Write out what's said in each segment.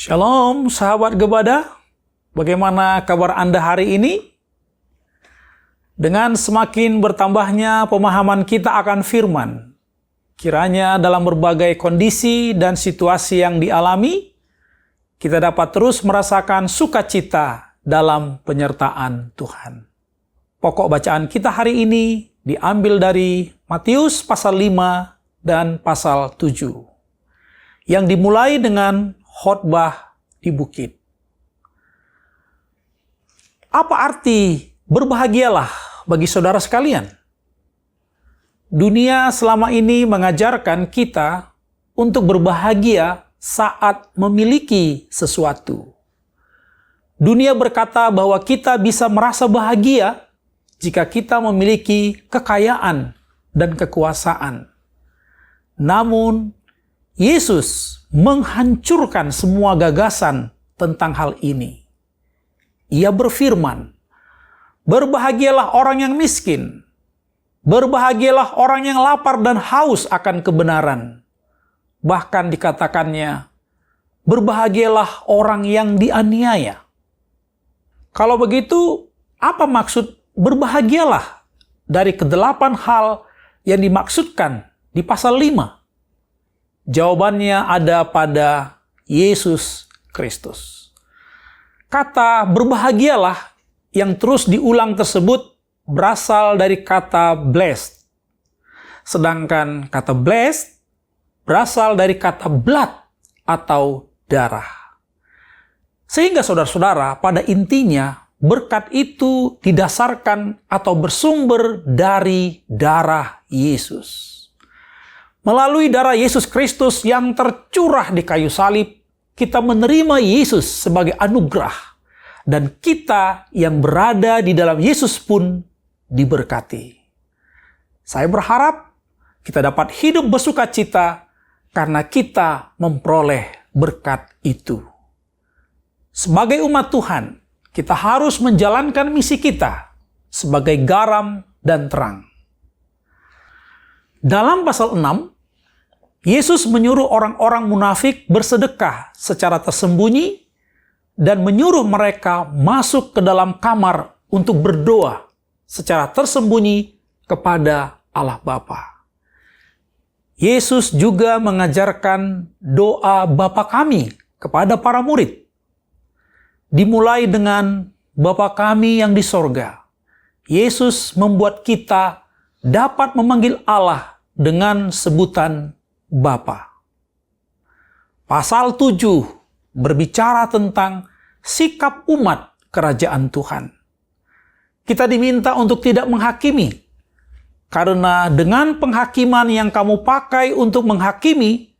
Shalom sahabat Gebada, bagaimana kabar Anda hari ini? Dengan semakin bertambahnya pemahaman kita akan firman, kiranya dalam berbagai kondisi dan situasi yang dialami, kita dapat terus merasakan sukacita dalam penyertaan Tuhan. Pokok bacaan kita hari ini diambil dari Matius pasal 5 dan pasal 7, yang dimulai dengan khotbah di bukit. Apa arti berbahagialah bagi saudara sekalian? Dunia selama ini mengajarkan kita untuk berbahagia saat memiliki sesuatu. Dunia berkata bahwa kita bisa merasa bahagia jika kita memiliki kekayaan dan kekuasaan. Namun, Yesus menghancurkan semua gagasan tentang hal ini. Ia berfirman, "Berbahagialah orang yang miskin, berbahagialah orang yang lapar dan haus akan kebenaran." Bahkan dikatakannya, "Berbahagialah orang yang dianiaya." Kalau begitu, apa maksud berbahagialah dari ke-8 hal yang dimaksudkan di pasal 5? Jawabannya ada pada Yesus Kristus. Kata berbahagialah yang terus diulang tersebut berasal dari kata blessed. Sedangkan kata blessed berasal dari kata blood atau darah. Sehingga saudara-saudara, pada intinya berkat itu didasarkan atau bersumber dari darah Yesus. Melalui darah Yesus Kristus yang tercurah di kayu salib, kita menerima Yesus sebagai anugerah. Dan kita yang berada di dalam Yesus pun diberkati. Saya berharap kita dapat hidup bersukacita karena kita memperoleh berkat itu. Sebagai umat Tuhan, kita harus menjalankan misi kita sebagai garam dan terang. Dalam pasal 6, Yesus menyuruh orang-orang munafik bersedekah secara tersembunyi dan menyuruh mereka masuk ke dalam kamar untuk berdoa secara tersembunyi kepada Allah Bapa. Yesus juga mengajarkan doa Bapa kami kepada para murid. Dimulai dengan Bapa kami yang di sorga. Yesus membuat kita dapat memanggil Allah dengan sebutan Bapa. Pasal 7 berbicara tentang sikap umat kerajaan Tuhan. Kita diminta untuk tidak menghakimi, karena dengan penghakiman yang kamu pakai untuk menghakimi,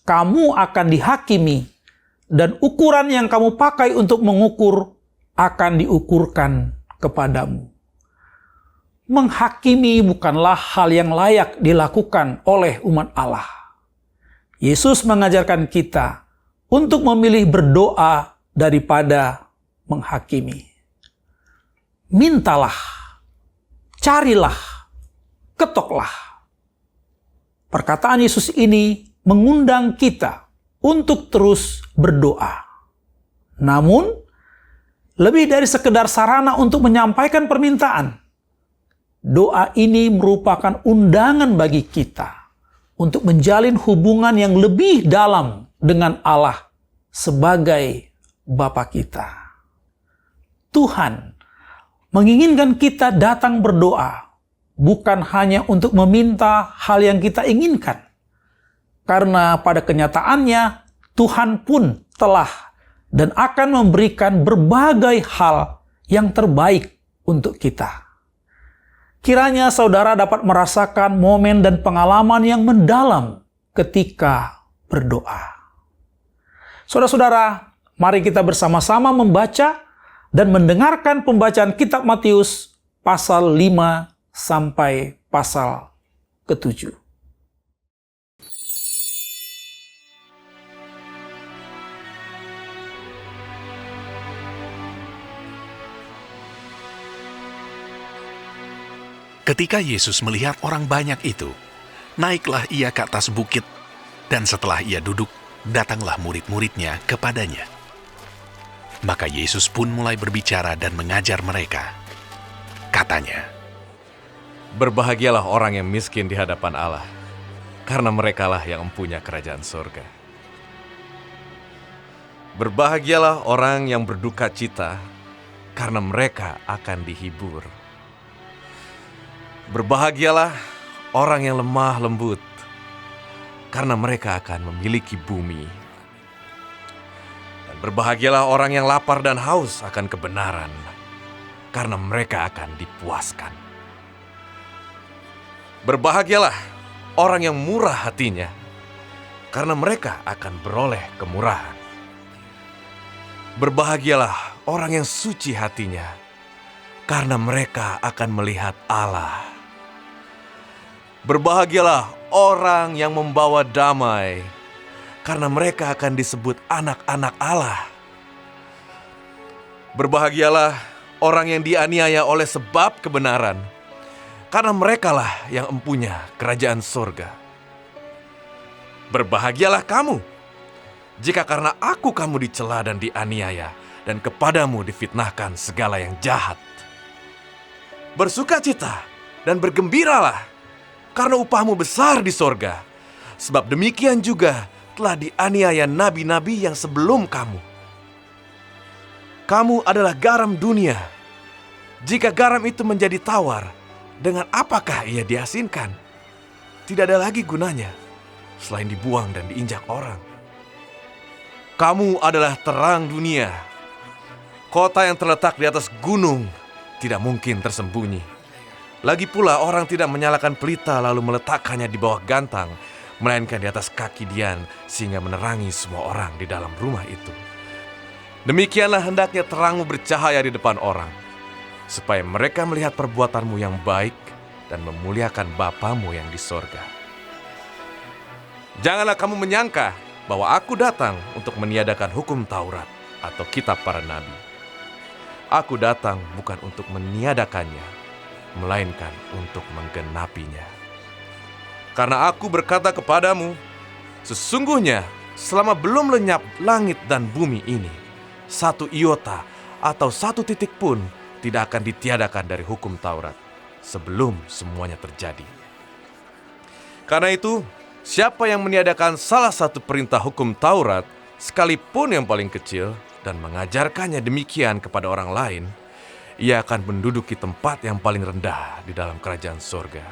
kamu akan dihakimi, dan ukuran yang kamu pakai untuk mengukur akan diukurkan kepadamu. Menghakimi bukanlah hal yang layak dilakukan oleh umat Allah. Yesus mengajarkan kita untuk memilih berdoa daripada menghakimi. Mintalah, carilah, ketoklah. Perkataan Yesus ini mengundang kita untuk terus berdoa. Namun, lebih dari sekedar sarana untuk menyampaikan permintaan, doa ini merupakan undangan bagi kita untuk menjalin hubungan yang lebih dalam dengan Allah sebagai Bapa kita. Tuhan menginginkan kita datang berdoa, bukan hanya untuk meminta hal yang kita inginkan. Karena pada kenyataannya, Tuhan pun telah dan akan memberikan berbagai hal yang terbaik untuk kita. Kiranya saudara dapat merasakan momen dan pengalaman yang mendalam ketika berdoa. Saudara-saudara, mari kita bersama-sama membaca dan mendengarkan pembacaan kitab Matius pasal 5 sampai pasal ke-7. Ketika Yesus melihat orang banyak itu, naiklah ia ke atas bukit, dan setelah ia duduk, datanglah murid-muridnya kepadanya. Maka Yesus pun mulai berbicara dan mengajar mereka. Katanya, "Berbahagialah orang yang miskin di hadapan Allah, karena merekalah yang mempunyai kerajaan surga. Berbahagialah orang yang berduka cita, karena mereka akan dihibur. Berbahagialah orang yang lemah lembut, karena mereka akan memiliki bumi. Dan berbahagialah orang yang lapar dan haus akan kebenaran, karena mereka akan dipuaskan. Berbahagialah orang yang murah hatinya, karena mereka akan beroleh kemurahan. Berbahagialah orang yang suci hatinya, karena mereka akan melihat Allah. Berbahagialah orang yang membawa damai, karena mereka akan disebut anak-anak Allah. Berbahagialah orang yang dianiaya oleh sebab kebenaran, karena merekalah yang empunya kerajaan surga. Berbahagialah kamu, jika karena aku kamu dicela dan dianiaya, dan kepadamu difitnahkan segala yang jahat. Bersukacita dan bergembiralah, karena upahmu besar di sorga, sebab demikian juga telah dianiaya nabi-nabi yang sebelum kamu. Kamu adalah garam dunia. Jika garam itu menjadi tawar, dengan apakah ia diasinkan? Tidak ada lagi gunanya, selain dibuang dan diinjak orang. Kamu adalah terang dunia. Kota yang terletak di atas gunung tidak mungkin tersembunyi. Lagi pula orang tidak menyalakan pelita lalu meletakkannya di bawah gantang, melainkan di atas kaki Dian sehingga menerangi semua orang di dalam rumah itu. Demikianlah hendaknya terangmu bercahaya di depan orang, supaya mereka melihat perbuatanmu yang baik dan memuliakan Bapamu yang di sorga. Janganlah kamu menyangka bahwa aku datang untuk meniadakan hukum Taurat atau kitab para nabi. Aku datang bukan untuk meniadakannya, melainkan untuk menggenapinya. Karena aku berkata kepadamu, sesungguhnya selama belum lenyap langit dan bumi ini, satu iota atau satu titik pun tidak akan ditiadakan dari hukum Taurat sebelum semuanya terjadi. Karena itu, siapa yang meniadakan salah satu perintah hukum Taurat, sekalipun yang paling kecil, dan mengajarkannya demikian kepada orang lain, ia akan menduduki tempat yang paling rendah di dalam kerajaan surga.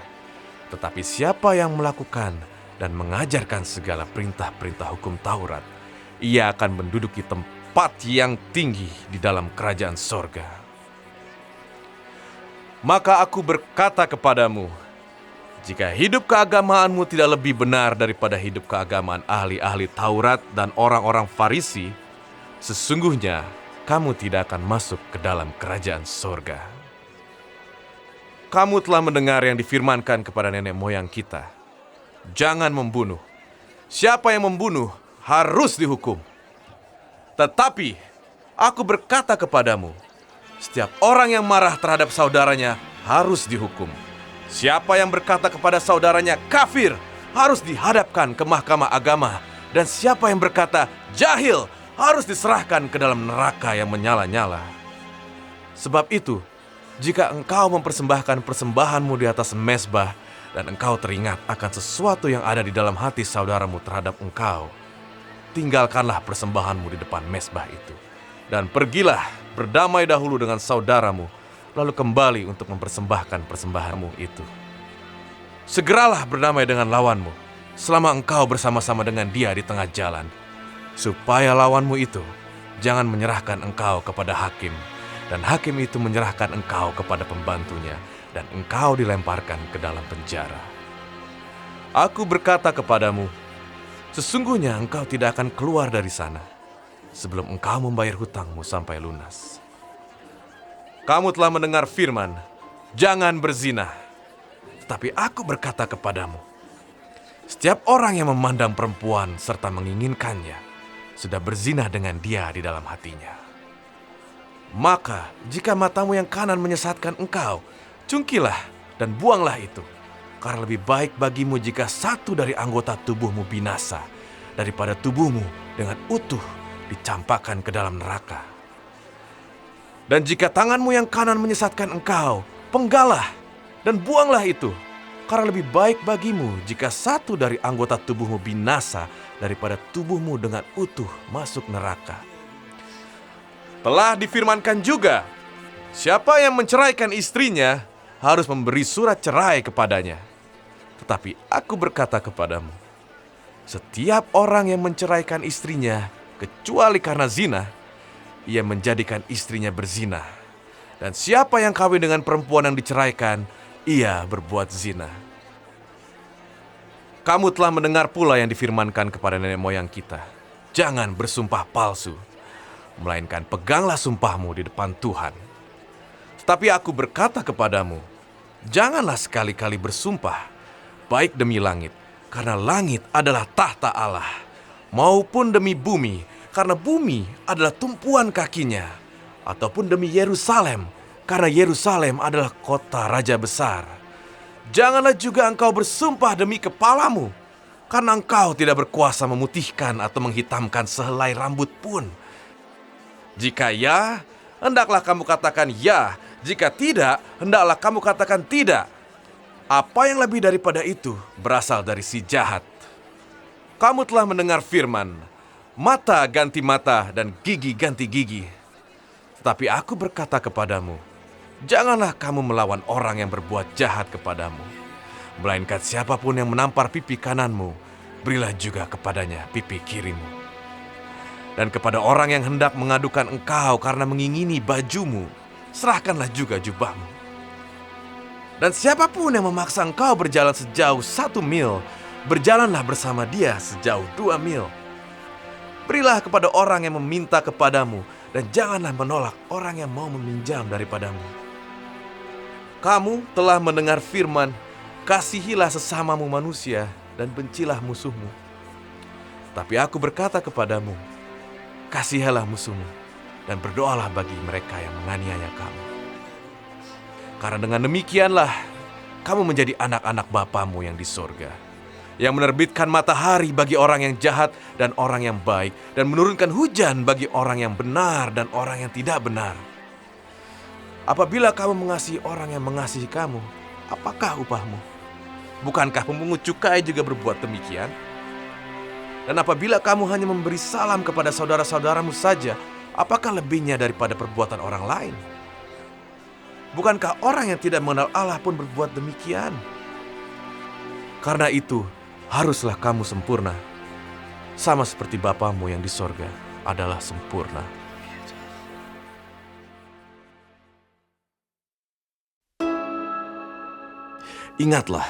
Tetapi siapa yang melakukan dan mengajarkan segala perintah-perintah hukum Taurat, ia akan menduduki tempat yang tinggi di dalam kerajaan surga. Maka aku berkata kepadamu, jika hidup keagamaanmu tidak lebih benar daripada hidup keagamaan ahli-ahli Taurat dan orang-orang Farisi, sesungguhnya kamu tidak akan masuk ke dalam kerajaan surga. Kamu telah mendengar yang difirmankan kepada nenek moyang kita, jangan membunuh. Siapa yang membunuh harus dihukum. Tetapi aku berkata kepadamu, setiap orang yang marah terhadap saudaranya harus dihukum. Siapa yang berkata kepada saudaranya kafir harus dihadapkan ke mahkamah agama, dan siapa yang berkata jahil harus diserahkan ke dalam neraka yang menyala-nyala. Sebab itu, jika engkau mempersembahkan persembahanmu di atas mezbah dan engkau teringat akan sesuatu yang ada di dalam hati saudaramu terhadap engkau, tinggalkanlah persembahanmu di depan mezbah itu, dan pergilah berdamai dahulu dengan saudaramu, lalu kembali untuk mempersembahkan persembahanmu itu. Segeralah berdamai dengan lawanmu, selama engkau bersama-sama dengan dia di tengah jalan, supaya lawanmu itu jangan menyerahkan engkau kepada hakim, dan hakim itu menyerahkan engkau kepada pembantunya, dan engkau dilemparkan ke dalam penjara. Aku berkata kepadamu, sesungguhnya engkau tidak akan keluar dari sana sebelum engkau membayar hutangmu sampai lunas. Kamu telah mendengar firman, jangan berzina. Tetapi aku berkata kepadamu, setiap orang yang memandang perempuan serta menginginkannya, sudah berzina dengan dia di dalam hatinya. Maka, jika matamu yang kanan menyesatkan engkau, cungkilah dan buanglah itu. Karena lebih baik bagimu jika satu dari anggota tubuhmu binasa, daripada tubuhmu dengan utuh dicampakkan ke dalam neraka. Dan jika tanganmu yang kanan menyesatkan engkau, penggalah dan buanglah itu. Karena lebih baik bagimu jika satu dari anggota tubuhmu binasa daripada tubuhmu dengan utuh masuk neraka. Telah difirmankan juga, siapa yang menceraikan istrinya harus memberi surat cerai kepadanya. Tetapi aku berkata kepadamu, setiap orang yang menceraikan istrinya kecuali karena zina, ia menjadikan istrinya berzina. Dan siapa yang kawin dengan perempuan yang diceraikan, ia berbuat zina. Kamu telah mendengar pula yang difirmankan kepada nenek moyang kita, jangan bersumpah palsu, melainkan peganglah sumpahmu di depan Tuhan. Tetapi aku berkata kepadamu, janganlah sekali-kali bersumpah, baik demi langit, karena langit adalah tahta Allah, maupun demi bumi, karena bumi adalah tumpuan kakinya, ataupun demi Yerusalem, karena Yerusalem adalah kota raja besar. Janganlah juga engkau bersumpah demi kepalamu, karena engkau tidak berkuasa memutihkan atau menghitamkan sehelai rambut pun. Jika ya, hendaklah kamu katakan ya. Jika tidak, hendaklah kamu katakan tidak. Apa yang lebih daripada itu berasal dari si jahat. Kamu telah mendengar firman, mata ganti mata dan gigi ganti gigi. Tetapi aku berkata kepadamu, janganlah kamu melawan orang yang berbuat jahat kepadamu. Melainkan siapapun yang menampar pipi kananmu, berilah juga kepadanya pipi kirimu. Dan kepada orang yang hendak mengadukan engkau karena mengingini bajumu, serahkanlah juga jubahmu. Dan siapapun yang memaksa engkau berjalan sejauh 1 mil, berjalanlah bersama dia sejauh 2 mil. Berilah kepada orang yang meminta kepadamu, dan janganlah menolak orang yang mau meminjam daripadamu. Kamu telah mendengar firman, kasihilah sesamamu manusia dan bencilah musuhmu. Tapi aku berkata kepadamu, kasihilah musuhmu dan berdoalah bagi mereka yang menganiaya kamu. Karena dengan demikianlah kamu menjadi anak-anak Bapamu yang di sorga, yang menerbitkan matahari bagi orang yang jahat dan orang yang baik, dan menurunkan hujan bagi orang yang benar dan orang yang tidak benar. Apabila kamu mengasihi orang yang mengasihi kamu, apakah upahmu? Bukankah pemungut cukai juga berbuat demikian? Dan apabila kamu hanya memberi salam kepada saudara-saudaramu saja, apakah lebihnya daripada perbuatan orang lain? Bukankah orang yang tidak mengenal Allah pun berbuat demikian? Karena itu, haruslah kamu sempurna, sama seperti Bapamu yang di sorga adalah sempurna. Ingatlah,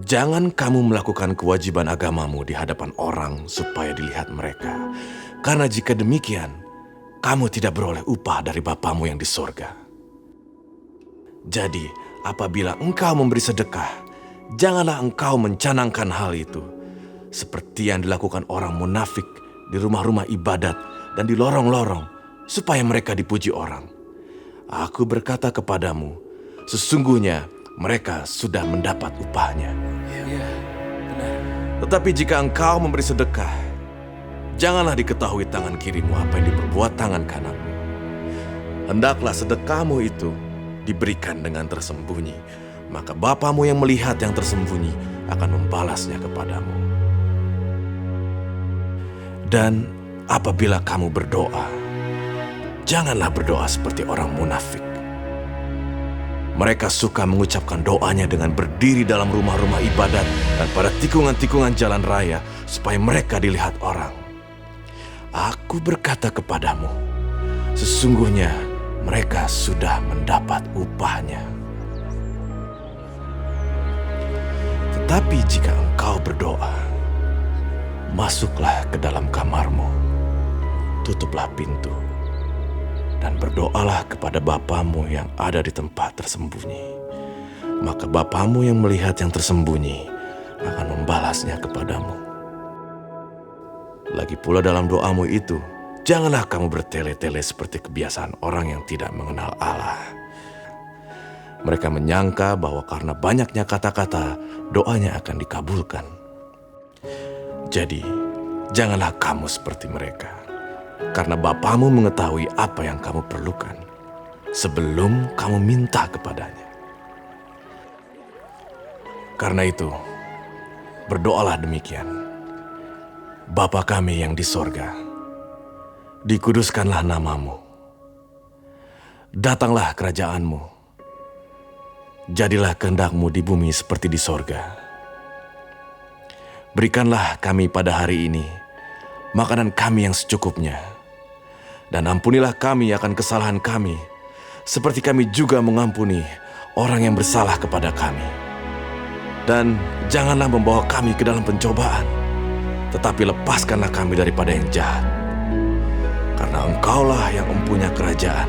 jangan kamu melakukan kewajiban agamamu di hadapan orang supaya dilihat mereka. Karena jika demikian, kamu tidak beroleh upah dari Bapamu yang di sorga. Jadi, apabila engkau memberi sedekah, janganlah engkau mencanangkan hal itu, seperti yang dilakukan orang munafik di rumah-rumah ibadat dan di lorong-lorong, supaya mereka dipuji orang. Aku berkata kepadamu, sesungguhnya mereka sudah mendapat upahnya. Tetapi jika engkau memberi sedekah, janganlah diketahui tangan kirimu apa yang diperbuat tangan kananmu. Hendaklah sedekahmu itu diberikan dengan tersembunyi, maka Bapamu yang melihat yang tersembunyi akan membalasnya kepadamu. Dan apabila kamu berdoa, janganlah berdoa seperti orang munafik. Mereka suka mengucapkan doanya dengan berdiri dalam rumah-rumah ibadat dan pada tikungan-tikungan jalan raya, supaya mereka dilihat orang. Aku berkata kepadamu, sesungguhnya mereka sudah mendapat upahnya. Tetapi jika engkau berdoa, masuklah ke dalam kamarmu, tutuplah pintu, dan berdoalah kepada Bapamu yang ada di tempat tersembunyi. Maka Bapamu yang melihat yang tersembunyi akan membalasnya kepadamu. Lagi pula dalam doamu itu, janganlah kamu bertele-tele seperti kebiasaan orang yang tidak mengenal Allah. Mereka menyangka bahwa karena banyaknya kata-kata, doanya akan dikabulkan. Jadi, Janganlah kamu seperti mereka, karena Bapamu mengetahui apa yang kamu perlukan sebelum kamu minta kepadanya. Karena itu, berdoalah demikian. Bapa kami yang di sorga, dikuduskanlah namamu. Datanglah kerajaanmu. Jadilah kehendakmu di bumi seperti di sorga. Berikanlah kami pada hari ini makanan kami yang secukupnya. Dan ampunilah kami akan kesalahan kami, seperti kami juga mengampuni orang yang bersalah kepada kami. Dan janganlah membawa kami ke dalam pencobaan, tetapi lepaskanlah kami daripada yang jahat. Karena Engkaulah yang mempunyai kerajaan,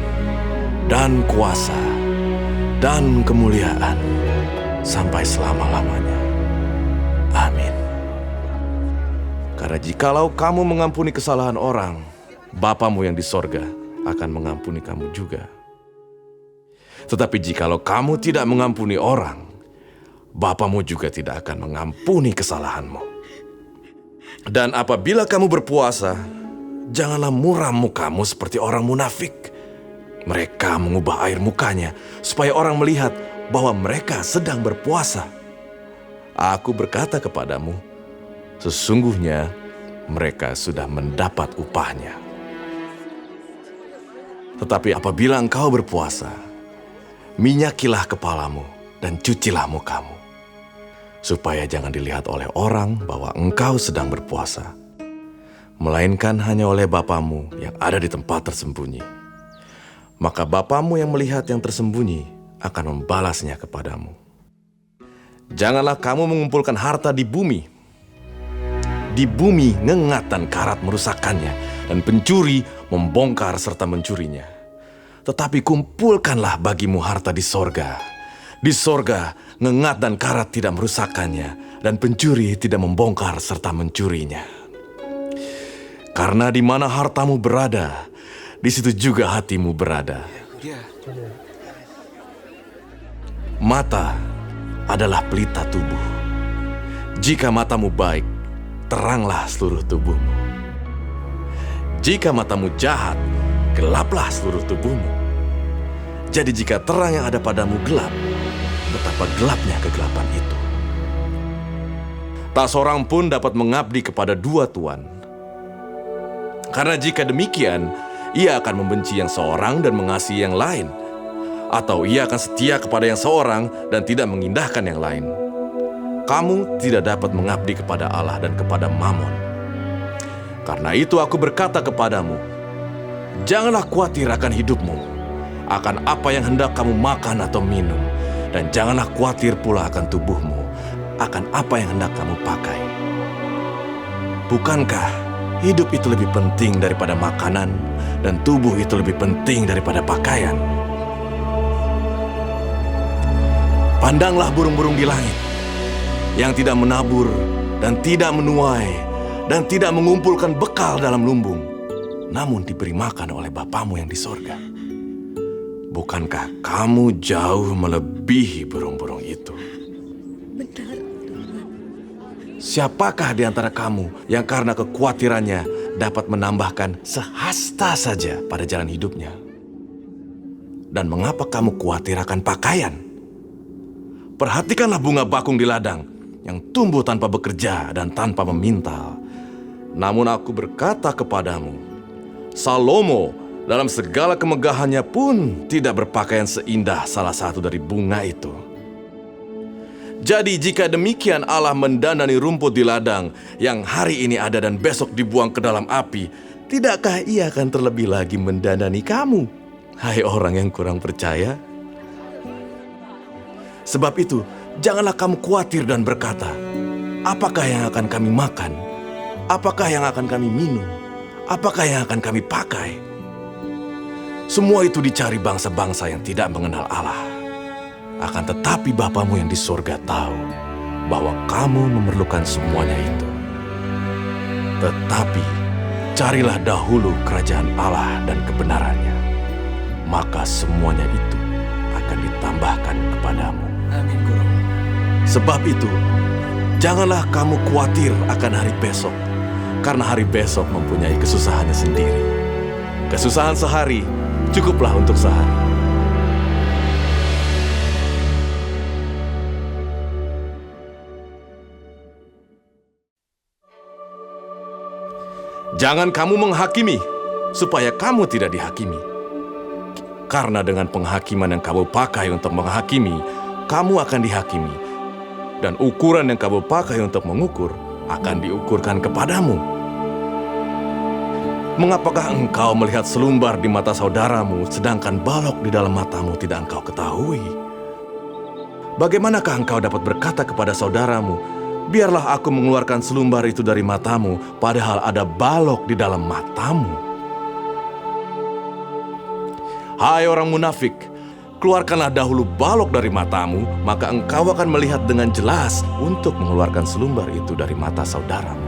dan kuasa, dan kemuliaan, sampai selama-lamanya. Amin. Karena jikalau kamu mengampuni kesalahan orang, Bapamu yang di sorga akan mengampuni kamu juga. Tetapi jikalau kamu tidak mengampuni orang, Bapamu juga tidak akan mengampuni kesalahanmu. Dan apabila kamu berpuasa, janganlah muram mukamu seperti orang munafik. Mereka mengubah air mukanya supaya orang melihat bahwa mereka sedang berpuasa. Aku berkata kepadamu, sesungguhnya mereka sudah mendapat upahnya. Tetapi apabila engkau berpuasa, minyakilah kepalamu dan cucilah mukamu, supaya jangan dilihat oleh orang bahwa engkau sedang berpuasa, melainkan hanya oleh Bapamu yang ada di tempat tersembunyi. Maka Bapamu yang melihat yang tersembunyi akan membalasnya kepadamu. Janganlah kamu mengumpulkan harta di bumi. Di bumi ngengat dan karat merusakkannya, dan pencuri membongkar serta mencurinya. Tetapi kumpulkanlah bagimu harta di sorga. Di sorga ngengat dan karat tidak merusakkannya, dan pencuri tidak membongkar serta mencurinya. Karena di mana hartamu berada, di situ juga hatimu berada. Mata adalah pelita tubuh. Jika matamu baik, teranglah seluruh tubuhmu. Jika matamu jahat, gelaplah seluruh tubuhmu. Jadi jika terang yang ada padamu gelap, betapa gelapnya kegelapan itu. Tak seorang pun dapat mengabdi kepada dua tuan. Karena jika demikian, ia akan membenci yang seorang dan mengasihi yang lain. Atau ia akan setia kepada yang seorang dan tidak mengindahkan yang lain. Kamu tidak dapat mengabdi kepada Allah dan kepada Mammon. Karena itu aku berkata kepadamu, janganlah khawatir akan hidupmu, akan apa yang hendak kamu makan atau minum. Dan janganlah khawatir pula akan tubuhmu, akan apa yang hendak kamu pakai. Bukankah hidup itu lebih penting daripada makanan, dan tubuh itu lebih penting daripada pakaian? Pandanglah burung-burung di langit, yang tidak menabur, dan tidak menuai, dan tidak mengumpulkan bekal dalam lumbung, namun diberi makan oleh Bapamu yang di sorga. Bukankah kamu jauh melebihi burung-burung itu? Benar, Tuhan. Siapakah di antara kamu yang karena kekhawatirannya dapat menambahkan sehasta saja pada jalan hidupnya? Dan mengapa kamu khawatir akan pakaian? Perhatikanlah bunga bakung di ladang yang tumbuh tanpa bekerja dan tanpa memintal. Namun aku berkata kepadamu, Salomo dalam segala kemegahannya pun tidak berpakaian seindah salah satu dari bunga itu. Jadi jika demikian Allah mendanani rumput di ladang yang hari ini ada dan besok dibuang ke dalam api, tidakkah ia akan terlebih lagi mendanani kamu, hai orang yang kurang percaya? Sebab itu, janganlah kamu khawatir dan berkata, apakah yang akan kami makan? Apakah yang akan kami minum? Apakah yang akan kami pakai? Semua itu dicari bangsa-bangsa yang tidak mengenal Allah. Akan tetapi Bapamu yang di sorga tahu bahwa kamu memerlukan semuanya itu. Tetapi carilah dahulu kerajaan Allah dan kebenarannya, maka semuanya itu akan ditambahkan kepadamu. Amin, Guru. Sebab itu, janganlah kamu khawatir akan hari besok, karena hari besok mempunyai kesusahannya sendiri. Kesusahan sehari cukuplah untuk sehari. Jangan kamu menghakimi, supaya kamu tidak dihakimi. Karena dengan penghakiman yang kamu pakai untuk menghakimi, kamu akan dihakimi. Dan ukuran yang kamu pakai untuk mengukur, akan diukurkan kepadamu. Mengapakah engkau melihat selumbar di mata saudaramu, sedangkan balok di dalam matamu tidak engkau ketahui? Bagaimanakah engkau dapat berkata kepada saudaramu, biarlah aku mengeluarkan selumbar itu dari matamu, padahal ada balok di dalam matamu? Hai orang munafik, keluarkanlah dahulu balok dari matamu, maka engkau akan melihat dengan jelas untuk mengeluarkan selumbar itu dari mata saudaramu.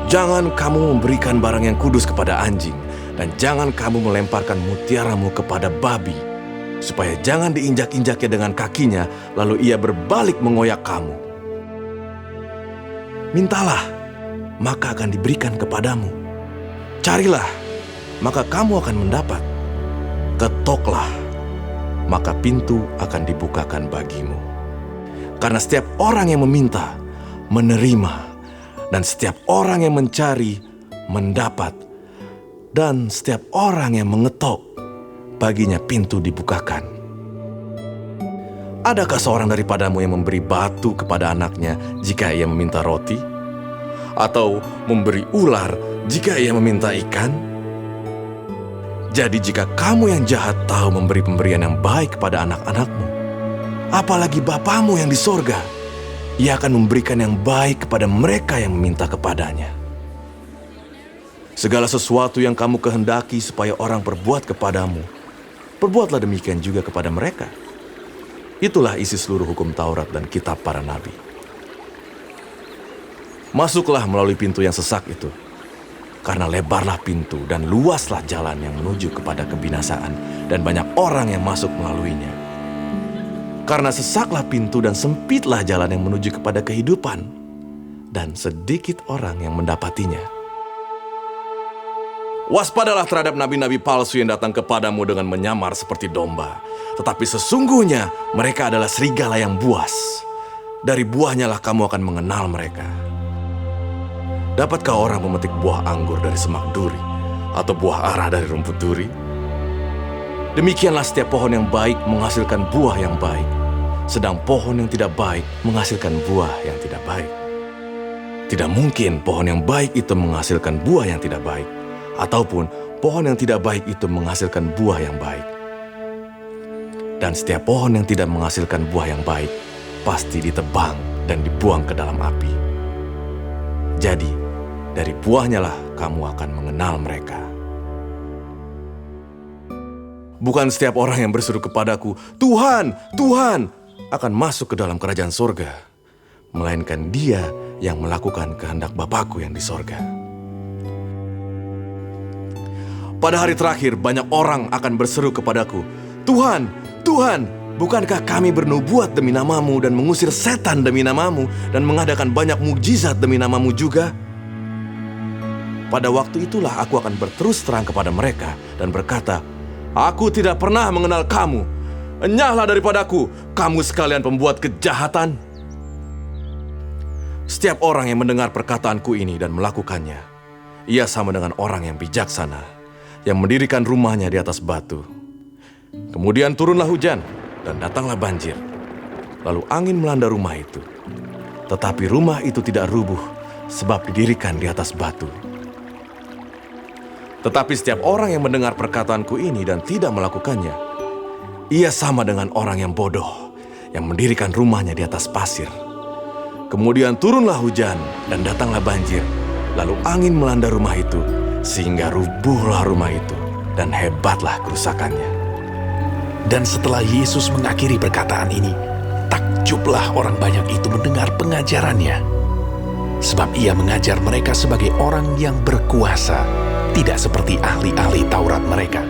Jangan kamu memberikan barang yang kudus kepada anjing, dan jangan kamu melemparkan mutiaramu kepada babi, supaya jangan diinjak-injaknya dengan kakinya, lalu ia berbalik mengoyak kamu. Mintalah, maka akan diberikan kepadamu. Carilah, maka kamu akan mendapat. Ketoklah, maka pintu akan dibukakan bagimu. Karena setiap orang yang meminta, menerima. Dan setiap orang yang mencari, mendapat. Dan setiap orang yang mengetok, baginya pintu dibukakan. Adakah seorang daripadamu yang memberi batu kepada anaknya jika ia meminta roti? Atau memberi ular jika ia meminta ikan? Jadi jika kamu yang jahat tahu memberi pemberian yang baik kepada anak-anakmu, apalagi Bapamu yang di sorga, Ia akan memberikan yang baik kepada mereka yang meminta kepadanya. Segala sesuatu yang kamu kehendaki supaya orang perbuat kepadamu, perbuatlah demikian juga kepada mereka. Itulah isi seluruh hukum Taurat dan kitab para nabi. Masuklah melalui pintu yang sesak itu, karena lebarlah pintu dan luaslah jalan yang menuju kepada kebinasaan, dan banyak orang yang masuk melaluinya. Karena sesaklah pintu dan sempitlah jalan yang menuju kepada kehidupan, dan sedikit orang yang mendapatinya. Waspadalah terhadap nabi-nabi palsu yang datang kepadamu dengan menyamar seperti domba, tetapi sesungguhnya mereka adalah serigala yang buas. Dari buahnya lah kamu akan mengenal mereka. Dapatkah orang memetik buah anggur dari semak duri, atau buah ara dari rumput duri? Demikianlah setiap pohon yang baik menghasilkan buah yang baik, sedang pohon yang tidak baik menghasilkan buah yang tidak baik. Tidak mungkin pohon yang baik itu menghasilkan buah yang tidak baik, ataupun pohon yang tidak baik itu menghasilkan buah yang baik. Dan setiap pohon yang tidak menghasilkan buah yang baik pasti ditebang dan dibuang ke dalam api. Jadi, dari buahnya lah kamu akan mengenal mereka. Bukan setiap orang yang berseru kepadaku, Tuhan, Tuhan, akan masuk ke dalam kerajaan sorga, melainkan dia yang melakukan kehendak Bapakku yang di sorga. Pada hari terakhir, banyak orang akan berseru kepadaku, Tuhan, Tuhan, bukankah kami bernubuat demi namamu dan mengusir setan demi namamu dan mengadakan banyak mukjizat demi namamu juga? Pada waktu itulah aku akan berterus terang kepada mereka dan berkata, Aku tidak pernah mengenal kamu. Enyahlah daripadaku, kamu sekalian pembuat kejahatan. Setiap orang yang mendengar perkataanku ini dan melakukannya, ia sama dengan orang yang bijaksana, yang mendirikan rumahnya di atas batu. Kemudian turunlah hujan, dan datanglah banjir. Lalu angin melanda rumah itu. Tetapi rumah itu tidak rubuh, sebab didirikan di atas batu. Tetapi setiap orang yang mendengar perkataanku ini dan tidak melakukannya, ia sama dengan orang yang bodoh, yang mendirikan rumahnya di atas pasir. Kemudian turunlah hujan dan datanglah banjir, lalu angin melanda rumah itu, sehingga rubuhlah rumah itu, dan hebatlah kerusakannya. Dan setelah Yesus mengakhiri perkataan ini, takjublah orang banyak itu mendengar pengajarannya. Sebab ia mengajar mereka sebagai orang yang berkuasa, tidak seperti ahli-ahli Taurat mereka.